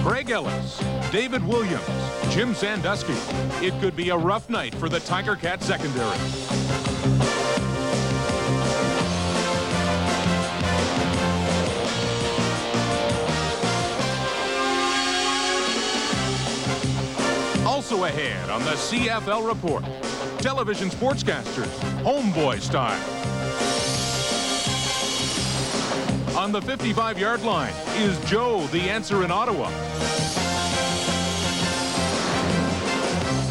Craig Ellis, David Williams, Jim Sandusky. It could be a rough night for the Tiger Cat secondary. Also ahead on the CFL Report, television sportscasters, homeboy style. On the 55-yard line, is Joe the answer in Ottawa?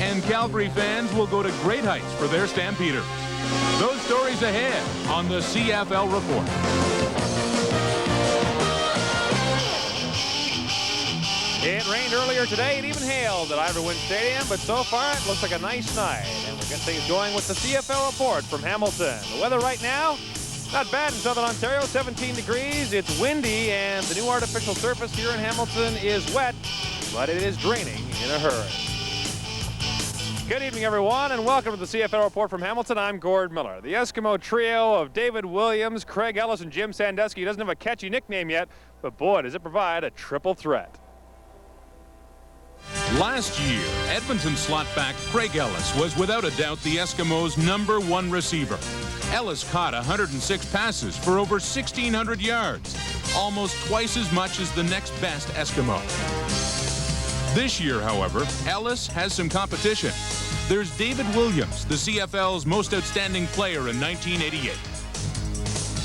And Calgary fans will go to great heights for their Stampeders. Those stories ahead on the CFL Report. It rained earlier today and even hailed at Iverwood Stadium, but so far it looks like a nice night. And we'll get things going with the CFL Report from Hamilton. The weather right now, not bad in Southern Ontario, 17 degrees. It's windy, and the new artificial surface here in Hamilton is wet, but it is draining in a hurry. Good evening, everyone, and welcome to the CFL Report from Hamilton. I'm Gord Miller. The Eskimo trio of David Williams, Craig Ellis, and Jim Sandusky doesn't have a catchy nickname yet, but boy, does it provide a triple threat. Last year, Edmonton slotback Craig Ellis was without a doubt the Eskimos' #1 receiver. Ellis caught 106 passes for over 1,600 yards, almost twice as much as the next best Eskimo. This year, however, Ellis has some competition. There's David Williams, the CFL's most outstanding player in 1988.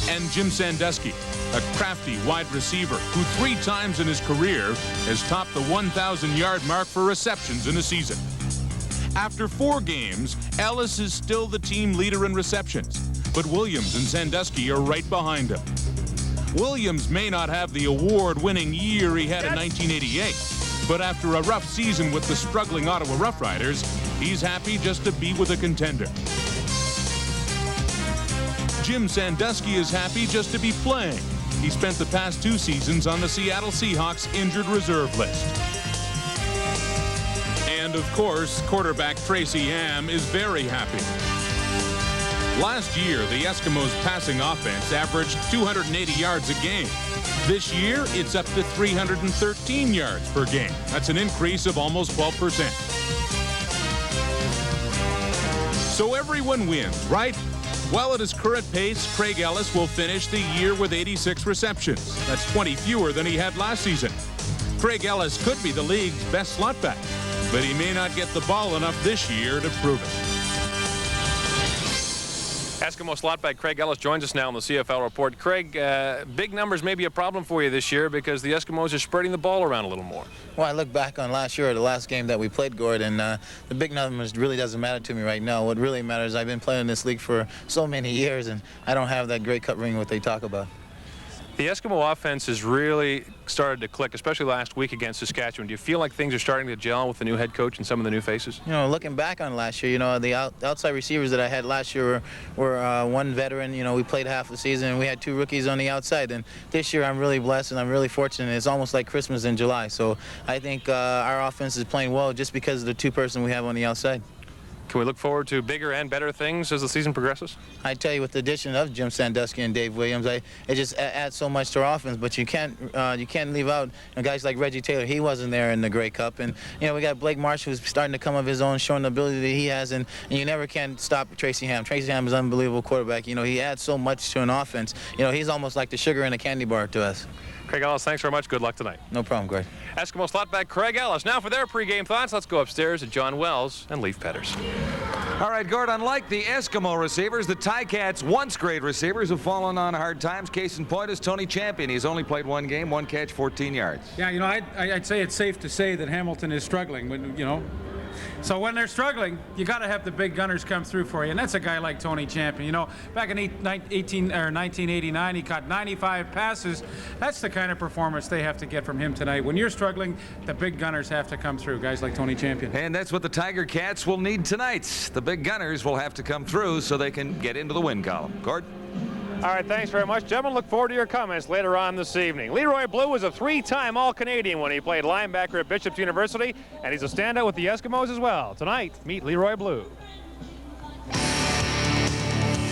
And Jim Sandusky, a crafty wide receiver who 3 times in his career has topped the 1,000-yard mark for receptions in a season. After 4 games, Ellis is still the team leader in receptions, but Williams and Sandusky are right behind him. Williams may not have the award-winning year he had in 1988, but after a rough season with the struggling Ottawa Roughriders, he's happy just to be with a contender. Jim Sandusky is happy just to be playing. He spent the past 2 seasons on the Seattle Seahawks injured reserve list. And of course, quarterback Tracy Ham is very happy. Last year, the Eskimos' passing offense averaged 280 yards a game. This year, it's up to 313 yards per game. That's an increase of almost 12%. So everyone wins, right? Well, at his current pace, Craig Ellis will finish the year with 86 receptions. That's 20 fewer than he had last season. Craig Ellis could be the league's best slotback, but he may not get the ball enough this year to prove it. Eskimo slotback Craig Ellis joins us now on the CFL Report. Craig, big numbers may be a problem for you this year because the Eskimos are spreading the ball around a little more. Well, I look back on last year, the last game that we played, Gord, and the big numbers really doesn't matter to me right now. What really matters, I've been playing in this league for so many years, and I don't have that great covering what they talk about. The Eskimo offense has really started to click, especially last week against Saskatchewan. Do you feel like things are starting to gel with the new head coach and some of the new faces? You know, looking back on last year, you know, the outside receivers that I had last year were 1 veteran. You know, we played half the season, and we had 2 rookies on the outside. And this year, I'm really blessed, and I'm really fortunate. It's almost like Christmas in July. So I think our offense is playing well just because of the 2-person we have on the outside. Can we look forward to bigger and better things as the season progresses? I tell you, with the addition of Jim Sandusky and Dave Williams, it just adds so much to our offense. But you can't leave out guys like Reggie Taylor. He wasn't there in the Grey Cup, and you know we got Blake Marsh who's starting to come of his own, showing the ability that he has, and you never can stop Tracy Ham. Tracy Ham is an unbelievable quarterback. You know he adds so much to an offense. You know he's almost like the sugar in a candy bar to us. Craig Ellis, thanks very much. Good luck tonight. No problem, Greg. Eskimo slotback Craig Ellis. Now for their pregame thoughts, let's go upstairs to John Wells and Leaf Petters. All right, Gord, unlike the Eskimo receivers, the Ticats' once great receivers have fallen on hard times. Case in point is Tony Champion. He's only played 1 game, 1 catch, 14 yards. Yeah, you know, I'd say it's safe to say that Hamilton is struggling, but, you know. So when they're struggling, you got to have the big gunners come through for you, and that's a guy like Tony Champion. You know, back in 1989, he caught 95 passes. That's the kind of performance they have to get from him tonight. When you're struggling, the big gunners have to come through, guys like Tony Champion. And that's what the Tiger Cats will need tonight. The big gunners will have to come through so they can get into the win column. Gord? All right, thanks very much. Gentlemen, look forward to your comments later on this evening. Leroy Blue was a 3-time All-Canadian when he played linebacker at Bishop's University, and he's a standout with the Eskimos as well. Tonight, meet Leroy Blue.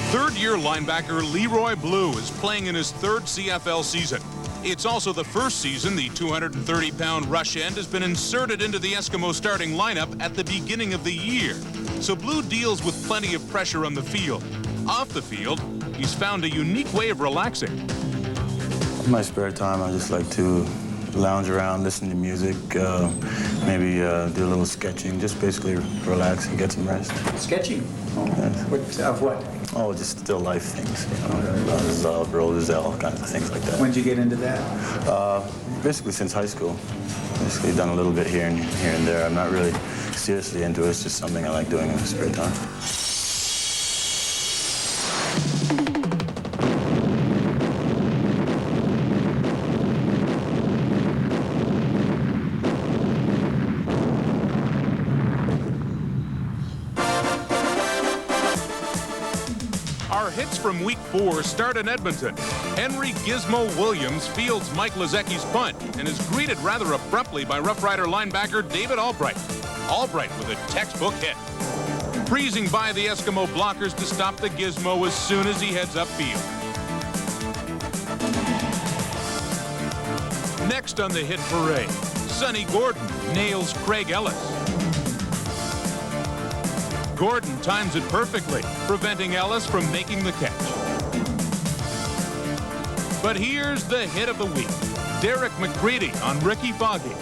Third-year linebacker Leroy Blue is playing in his 3rd CFL season. It's also the first season the 230-pound rush end has been inserted into the Eskimo starting lineup at the beginning of the year. So Blue deals with plenty of pressure on the field. Off the field, he's found a unique way of relaxing. In my spare time, I just like to lounge around, listen to music, maybe do a little sketching, just basically relax and get some rest. Sketching? Oh, yes. Of what? Oh, just still life things, you know, roses, all kinds of things like that. When did you get into that? Basically since high school. Basically done a little bit here and there. I'm not really seriously into it. It's just something I like doing in my spare time. Our hits from Week 4 start in Edmonton. Henry Gizmo Williams fields Mike Lezecki's punt and is greeted rather abruptly by Rough Rider linebacker David Albright. Albright with a textbook hit. Breezing by the Eskimo blockers to stop the Gizmo as soon as he heads upfield. Next on the hit parade, Sonny Gordon nails Craig Ellis. Gordon times it perfectly, preventing Ellis from making the catch. But here's the hit of the week. Derek McCready on Ricky Foggy.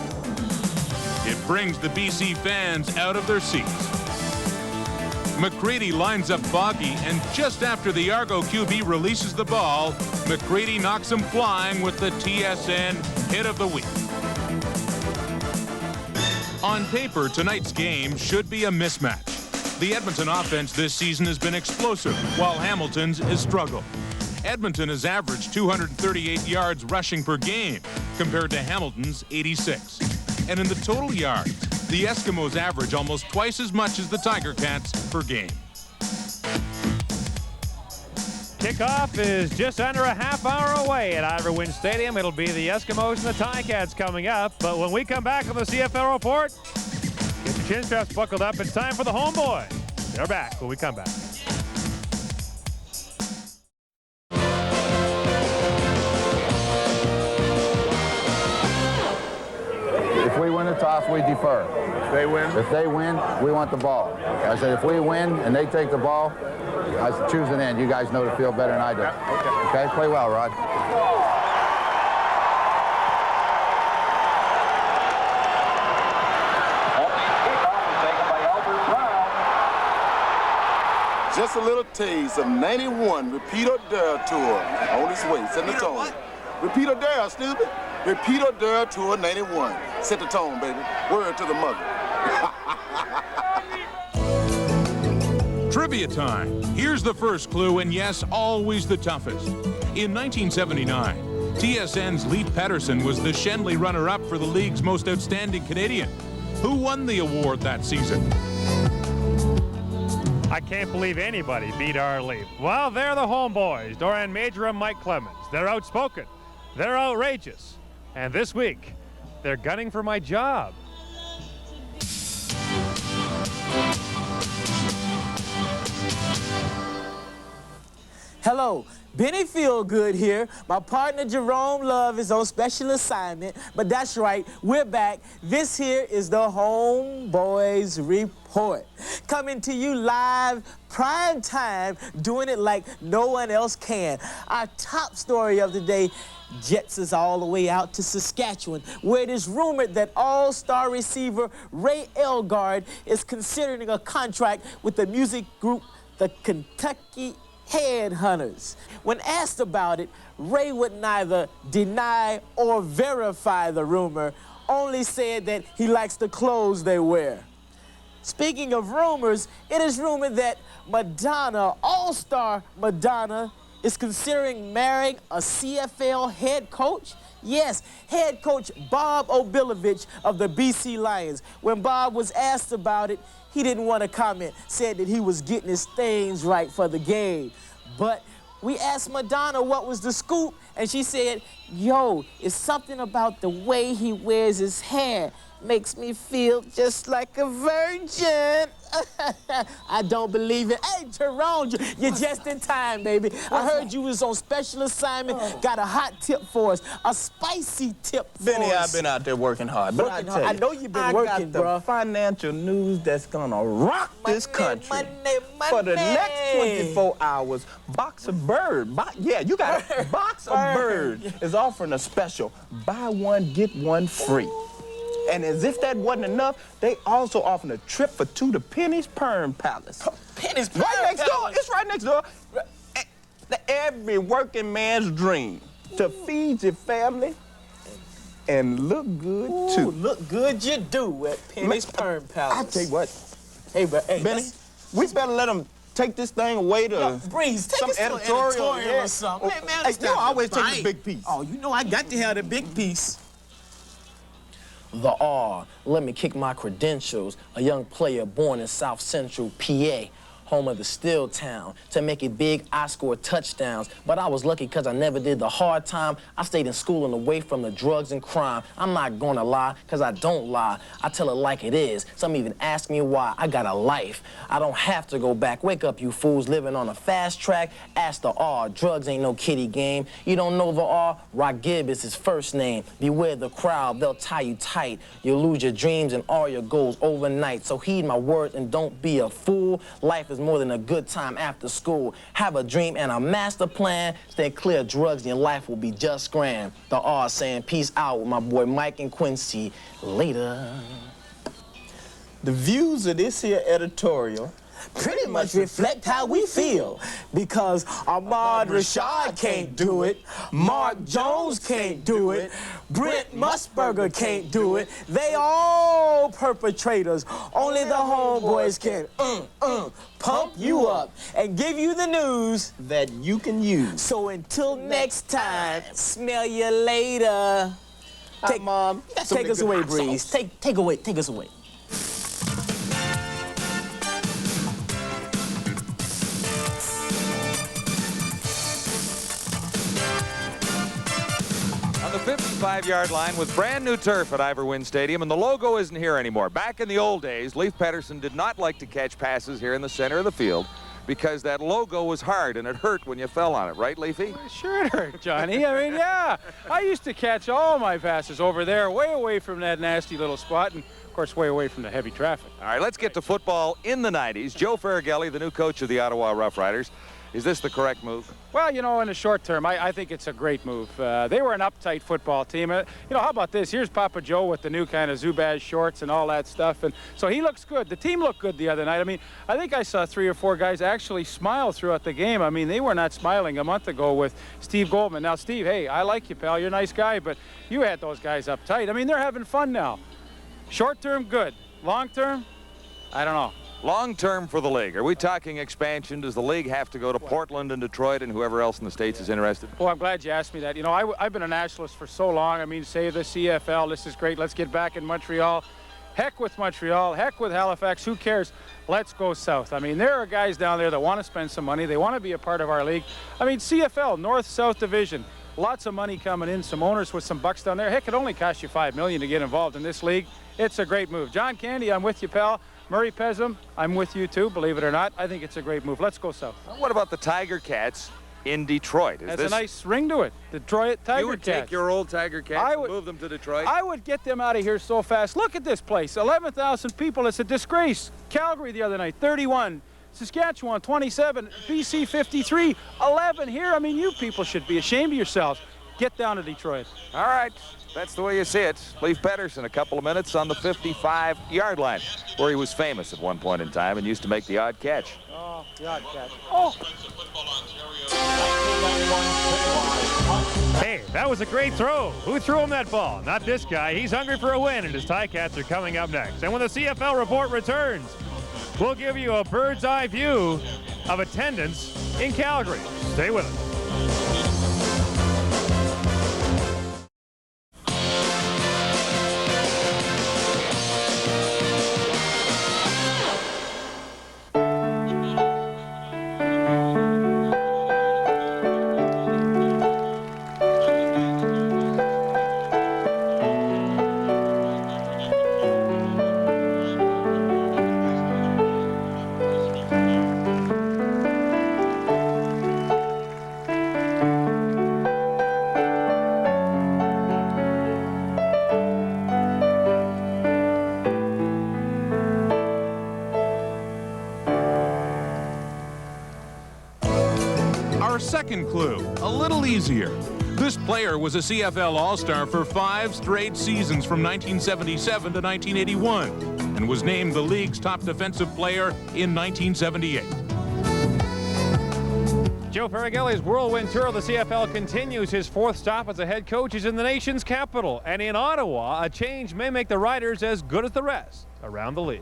It brings the BC fans out of their seats. McCready lines up Foggy, and just after the Argo QB releases the ball, McCready knocks him flying with the TSN hit of the week. On paper, tonight's game should be a mismatch. The Edmonton offense this season has been explosive, while Hamilton's has struggled. Edmonton has averaged 238 yards rushing per game, compared to Hamilton's 86. And in the total yards, the Eskimos average almost twice as much as the Tiger Cats per game. Kickoff is just under a half hour away at Ivory Stadium. It'll be the Eskimos and the Ticats coming up. But when we come back on the CFL Report, get your chin straps buckled up. It's time for the Homeboys. They're back when we come back. If we win the toss, we defer. If they win, we want the ball. I said, if we win and they take the ball, I said, choose an end. You guys know the field better than I do. Okay, play well, Rod. Just a little taste of 91 Repeat or Dare Tour on its way. Set the tone. Repeat or Dare, stupid. Repeat or Dare Tour 91. Set the tone, baby. Word to the mother. Trivia time. Here's the first clue, and yes, always the toughest. In 1979, TSN's Lee Pedersen was the Shenley runner-up for the league's most outstanding Canadian. Who won the award that season? I can't believe anybody beat our lead. Well, they're the Homeboys, Dorian Major and Mike Clemens. They're outspoken. They're outrageous. And this week, they're gunning for my job. Hello, Benny Feelgood here. My partner Jerome Love is on special assignment, but that's right, we're back. This here is the Homeboys Report. Coming to you live, prime time, doing it like no one else can. Our top story of the day jets us all the way out to Saskatchewan, where it is rumored that all-star receiver Ray Elgard is considering a contract with the music group the Kentucky Headhunters. When asked about it, Ray would neither deny or verify the rumor, only said that he likes the clothes they wear. Speaking of rumors, it is rumored that Madonna, all-star Madonna, is considering marrying a CFL head coach. Yes, head coach Bob Obilovich of the BC Lions. When Bob was asked about it, he didn't want to comment, said that he was getting his things right for the game. But we asked Madonna what was the scoop, And she said, yo, it's something about the way he wears his hair. Makes me feel just like a virgin. I don't believe it. Hey, Jerome, you're just in time, baby. I heard you was on special assignment. Got a hot tip for us, a spicy tip for Benny, us. I've been out there working hard, but Working hard. I know you've been working, bro. I bro. got the financial news that's gonna rock this country. Money. For the next 24 hours, Box of Bird, yeah, you got it. Box of Bird is offering a special, buy one, get one free. And as if that wasn't enough, they also offering a trip for two to Penny's Perm Palace. Penny's Perm Right next door. Palace. It's right next door. Every working man's dream to feed your family and look good too. Look good you do at Penny's Perm Palace. I tell you what. Hey, bro. Hey, Benny, we better let them take this thing away to yo, Breeze, take some us to an editorial or something. Hey, Man, you know, I always take the big piece. Oh, you know I got to have the big piece. The R, let me kick my credentials. A young player born in South Central PA, home of the Steel Town. To make it big, I scored touchdowns. But I was lucky because I never did the hard time. I stayed in school and away from the drugs and crime. I'm not gonna lie, because I don't lie. I tell it like it is. Some even ask me why. I got a life. I don't have to go back. Wake up, you fools living on a fast track. Ask the R, drugs ain't no kiddie game. You don't know the R? Ragib is his first name. Beware the crowd, they'll tie you tight. You'll lose your dreams and all your goals overnight. So heed my words and don't be a fool. Life is more than a good time after school. Have a dream and a master plan. Stay clear of drugs and your life will be just grand. The R saying peace out with my boy Mike and Quincy. Later. The views of this here editorial Pretty much reflect how we feel. Because Ahmad Rashad can't do it. Mark Jones can't do it. Brent Musburger can't do it. They all perpetrators. Only the homeboys can pump you up and give you the news that you can use. So until next time, smell you later. Take, Mom. Take us away, Breeze. Take us away. The 55-yard line with brand new turf at Iverwin Stadium, and the logo isn't here anymore. Back in the old days, Leif Pettersson did not like to catch passes here in the center of the field because that logo was hard and it hurt when you fell on it, right, Leafy? Sure it hurt, Johnny. I mean, yeah. I used to catch all my passes over there, way away from that nasty little spot, and of course, way away from the heavy traffic. All right, let's get to football in the 90s. Joe Farragelli, the new coach of the Ottawa Rough Riders. Is this the correct move? Well, you know, in the short term, I think it's a great move. They were an uptight football team. You know, how about this? Here's Papa Joe with the new kind of Zubaz shorts and all that stuff. And so he looks good. The team looked good the other night. I mean, I think I saw 3 or 4 guys actually smile throughout the game. I mean, they were not smiling a month ago with Steve Goldman. Now, Steve, hey, I like you, pal. You're a nice guy, but you had those guys uptight. I mean, they're having fun now. Short term, good. Long term, I don't know. Long term for the league. Are we talking expansion? Does the league have to go to Portland and Detroit and whoever else in the States is interested? Well, I'm glad you asked me that. You know, I've been a nationalist for so long. I mean, save the CFL. This is great. Let's get back in Montreal. Heck with Montreal. Heck with Halifax. Who cares? Let's go south. I mean, there are guys down there that want to spend some money. They want to be a part of our league. I mean, CFL, North-South Division. Lots of money coming in. Some owners with some bucks down there. Heck, it only costs you $5 million to get involved in this league. It's a great move. John Candy, I'm with you, pal. Murray Pezim, I'm with you too, believe it or not. I think it's a great move. Let's go south. What about the Tiger Cats in Detroit? That's a nice ring to it. Detroit Tiger Cats. You would take your old Tiger Cats and move them to Detroit? I would get them out of here so fast. Look at this place, 11,000 people. It's a disgrace. Calgary the other night, 31. Saskatchewan, 27. BC, 53. 11 here. I mean, you people should be ashamed of yourselves. Get down to Detroit. All right. That's the way you see it. Leif Pettersson, a couple of minutes on the 55-yard line, where he was famous at one point in time and used to make the odd catch. Oh, the odd catch. Oh! Hey, that was a great throw. Who threw him that ball? Not this guy. He's hungry for a win, and his Ticats are coming up next. And when the CFL report returns, we'll give you a bird's eye view of attendance in Calgary. Stay with us. second clue, a little easier. This player was a CFL All-Star for 5 straight seasons from 1977 to 1981 and was named the league's top defensive player in 1978. Joe Faragelli's whirlwind tour of the CFL continues. His 4th stop as a head coach is in the nation's capital. And in Ottawa, a change may make the Riders as good as the rest around the league.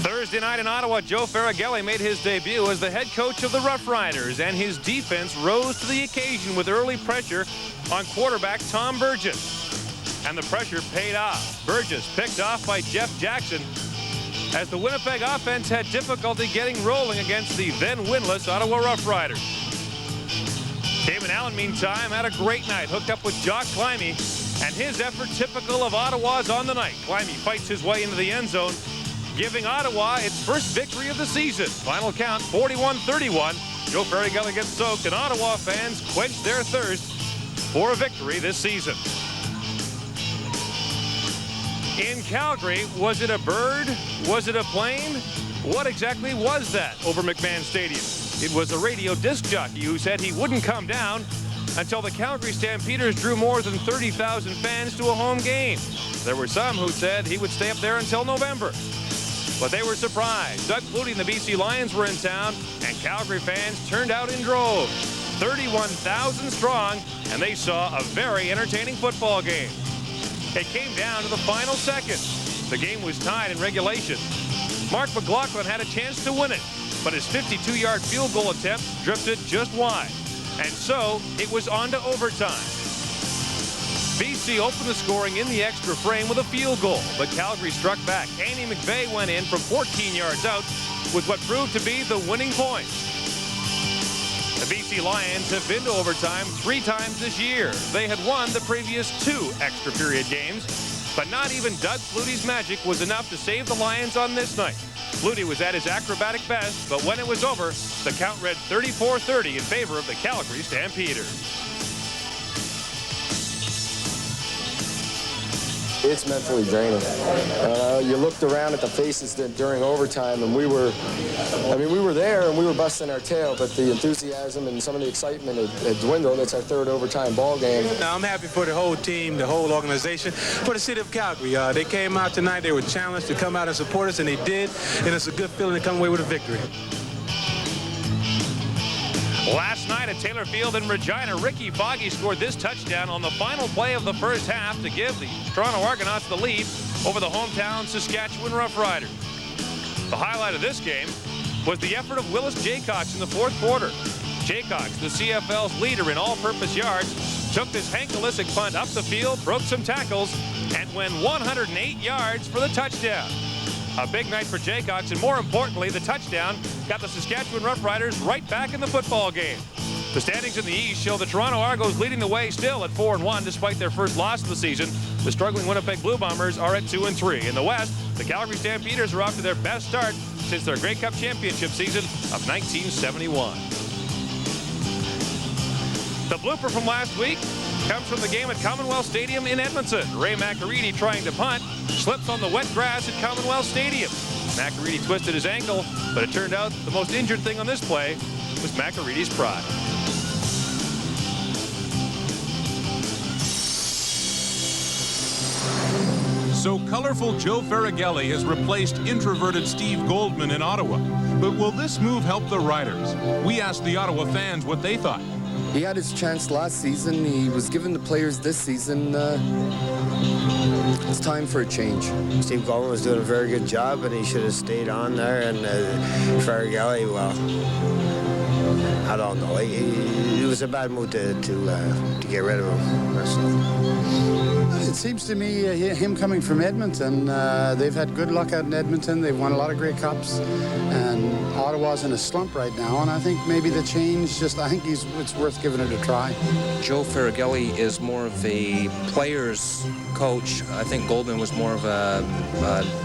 Thursday night in Ottawa, Joe Faragelli made his debut as the head coach of the Rough Riders, and his defense rose to the occasion with early pressure on quarterback Tom Burgess. And the pressure paid off. Burgess picked off by Jeff Jackson as the Winnipeg offense had difficulty getting rolling against the then winless Ottawa Rough Riders. Damon Allen, meantime, had a great night, hooked up with Jock Climie, and his effort typical of Ottawa's on the night. Climie fights his way into the end zone, giving Ottawa its first victory of the season. Final count, 41-31. Joe Faragelli gets soaked, and Ottawa fans quench their thirst for a victory this season. In Calgary, was it a bird? Was it a plane? What exactly was that over McMahon Stadium? It was a radio disc jockey who said he wouldn't come down until the Calgary Stampeders drew more than 30,000 fans to a home game. There were some who said he would stay up there until November. But they were surprised. Doug Flutie and the BC Lions were in town, and Calgary fans turned out in droves. 31,000 strong, and they saw a very entertaining football game. It came down to the final second. The game was tied in regulation. Mark McLaughlin had a chance to win it, but his 52-yard field goal attempt drifted just wide. And so it was on to overtime. BC opened the scoring in the extra frame with a field goal, but Calgary struck back. Andy McVeigh went in from 14 yards out with what proved to be the winning point. The BC Lions have been to overtime 3 times this year. They had won the previous 2 extra period games, but not even Doug Flutie's magic was enough to save the Lions on this night. Flutie was at his acrobatic best, but when it was over, the count read 34-30 in favor of the Calgary Stampeders. It's mentally draining. You looked around at the faces during overtime, and we were there and we were busting our tail, but the enthusiasm and some of the excitement had dwindled. It's our 3rd overtime ball game. I'm happy for the whole team, the whole organization, for the city of Calgary. They came out tonight. They were challenged to come out and support us, and they did, and it's a good feeling to come away with a victory. Last night at Taylor Field in Regina, Ricky Foggy scored this touchdown on the final play of the first half to give the Toronto Argonauts the lead over the hometown Saskatchewan Roughriders. The highlight of this game was the effort of Willis Jaycox in the 4th quarter. Jaycox, the CFL's leader in all-purpose yards, took this Hank Olisic punt up the field, broke some tackles, and went 108 yards for the touchdown. A big night for Jaycox, and more importantly, the touchdown got the Saskatchewan Roughriders right back in the football game. The standings in the East show the Toronto Argos leading the way still at 4-1 despite their first loss of the season. The struggling Winnipeg Blue Bombers are at 2-3. In the West, the Calgary Stampeders are off to their best start since their Grey Cup championship season of 1971. The blooper from last week comes from the game at Commonwealth Stadium in Edmonton. Ray McAreedy, trying to punt, slips on the wet grass at Commonwealth Stadium. McAreedy twisted his ankle, but it turned out the most injured thing on this play was McAreedy's pride. So colorful Joe Faragelli has replaced introverted Steve Goldman in Ottawa. But will this move help the Riders? We asked the Ottawa fans what they thought. He had his chance last season. He was given the players this season. It's time for a change. Steve Goldman was doing a very good job, and he should have stayed on there. And Faragelli, well, I don't know. It was a bad move to get rid of him. It seems to me him coming from Edmonton, they've had good luck out in Edmonton. They've won a lot of Grey Cups, and Ottawa's in a slump right now. And I think maybe the change, I think it's worth giving it a try. Joe Faragelli is more of a player's coach. I think Goldman was more of a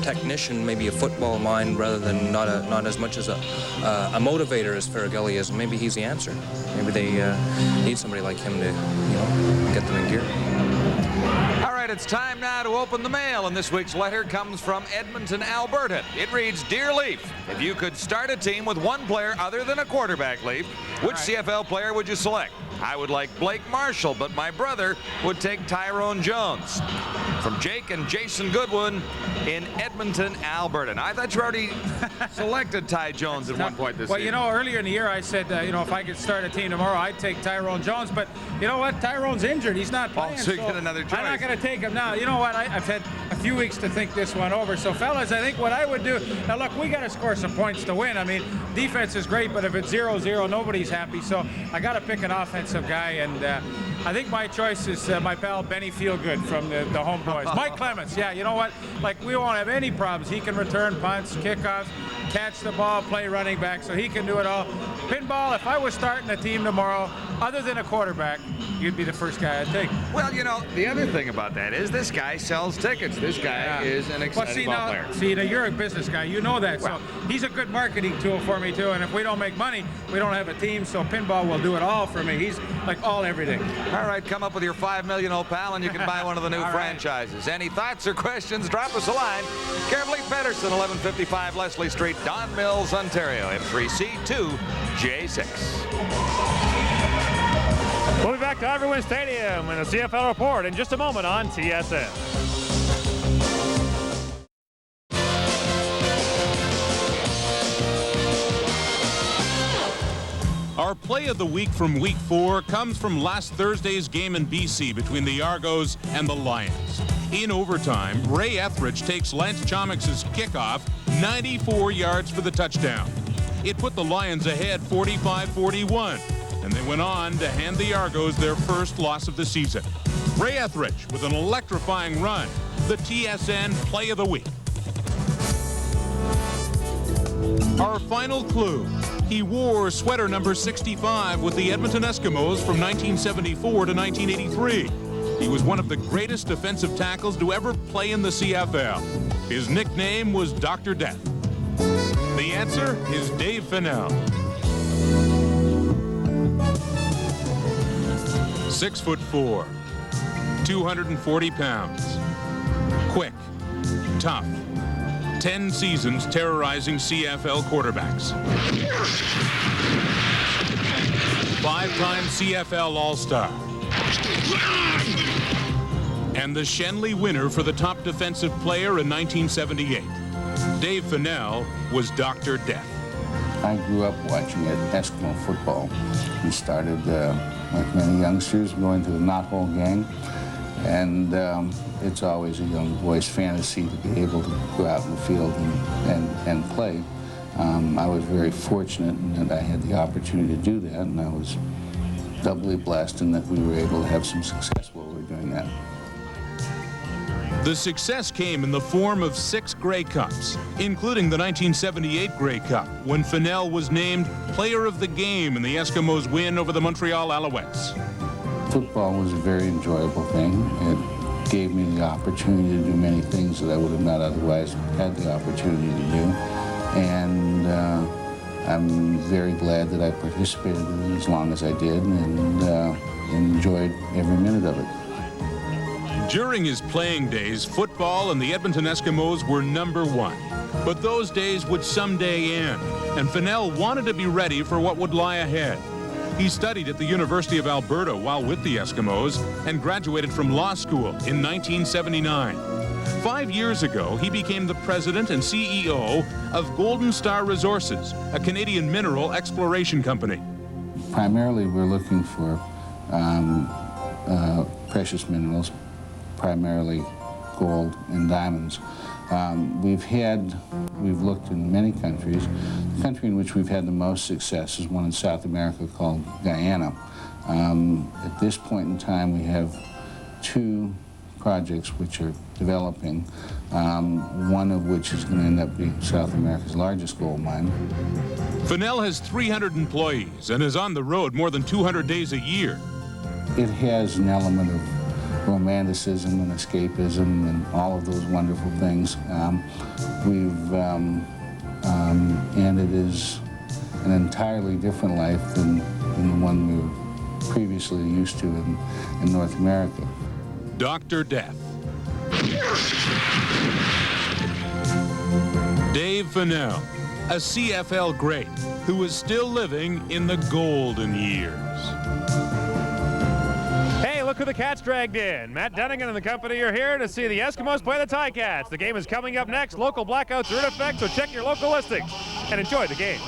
technician, maybe a football mind, rather than not as much as a motivator as Faragelli is. Maybe he's the answer. Maybe they need somebody like him to, get them in gear. All right, right, it's time now to open the mail, and this week's letter comes from Edmonton, Alberta. It reads, Dear Leaf, if you could start a team with one player other than a quarterback, Leaf, which CFL player would you select? I would like Blake Marshall, but my brother would take Tyrone Jones. From Jake and Jason Goodwin in Edmonton, Alberta. And I thought you already selected Ty Jones at one point this season. Well, you know, earlier in the year I said, you know, if I could start a team tomorrow, I'd take Tyrone Jones. But you know what? Tyrone's injured. He's not playing. So you get another choice. I'm not going to take him now. You know what? I've had a few weeks to think this one over. So, fellas, I think what I would do, now look, we got to score some points to win. I mean, defense is great, but if it's 0-0, nobody's happy. So I got to pick an offensive guy, and I think my choice is my pal Benny Feelgood from the Homeboys. Mike Clements, yeah, you know what? Like, we won't have any problems. He can return punts, kickoffs, catch the ball, play running back, so he can do it all. Pinball, if I was starting a team tomorrow, other than a quarterback, you'd be the first guy I'd take. Well, you know, the other thing about that is this guy sells tickets. This guy is an exciting ball player. See, now you're a business guy. You know that. Well, so he's a good marketing tool for me, too. And if we don't make money, we don't have a team. So Pinball will do it all for me. He's like all everything. All right, come up with your $5 million, old pal, and you can buy one of the new franchises. Any thoughts or questions, drop us a line. Care of Lee Pedersen, 1155 Leslie Street, Don Mills, Ontario, M3C2J6. We'll be back to Ivory Stadium in the CFL Report in just a moment on TSN. Our play of the week from Week 4 comes from last Thursday's game in BC between the Argos and the Lions. In overtime, Ray Etheridge takes Lance Chomix's kickoff 94 yards for the touchdown. It put the Lions ahead 45-41, and they went on to hand the Argos their first loss of the season. Ray Etheridge with an electrifying run, the TSN play of the week. Our final clue. He wore sweater number 65 with the Edmonton Eskimos from 1974 to 1983. He was one of the greatest defensive tackles to ever play in the CFL. His nickname was Dr. Death. The answer is Dave Fennell. 6'4", 240 pounds. Quick, tough. 10 seasons terrorizing CFL quarterbacks. 5-time CFL All-Star. And the Shenley winner for the top defensive player in 1978. Dave Fennell was Dr. Death. I grew up watching Eskimo football. We started, like many youngsters, going to the Knothole gang. And it's always a young boy's fantasy to be able to go out in the field and play. I was very fortunate in that I had the opportunity to do that, and I was doubly blessed in that we were able to have some success while we were doing that. The success came in the form of 6 Grey Cups, including the 1978 Grey Cup, when Fennell was named Player of the Game in the Eskimos' win over the Montreal Alouettes. Football was a very enjoyable thing. It gave me the opportunity to do many things that I would have not otherwise had the opportunity to do. And I'm very glad that I participated in it as long as I did and enjoyed every minute of it. During his playing days, football and the Edmonton Eskimos were #1. But those days would someday end, and Fennell wanted to be ready for what would lie ahead. He studied at the University of Alberta while with the Eskimos and graduated from law school in 1979. 5 years ago, he became the president and CEO of Golden Star Resources, a Canadian mineral exploration company. Primarily, we're looking for precious minerals, primarily gold and diamonds. We've looked in many countries. The country in which we've had the most success is one in South America called Guyana. At this point in time, we have 2 projects which are developing, one of which is going to end up being South America's largest gold mine. Fennell has 300 employees and is on the road more than 200 days a year. It has an element of romanticism and escapism and all of those wonderful things. And it is an entirely different life than the one we were previously used to in North America. Dr. Death, Dave Fennell, a CFL great who is still living in the golden years. Hey, look who the Cats dragged in. Matt Dunnigan and the company are here to see the Eskimos play the Ticats. The game is coming up next. Local blackouts are in effect, so check your local listings and enjoy the game.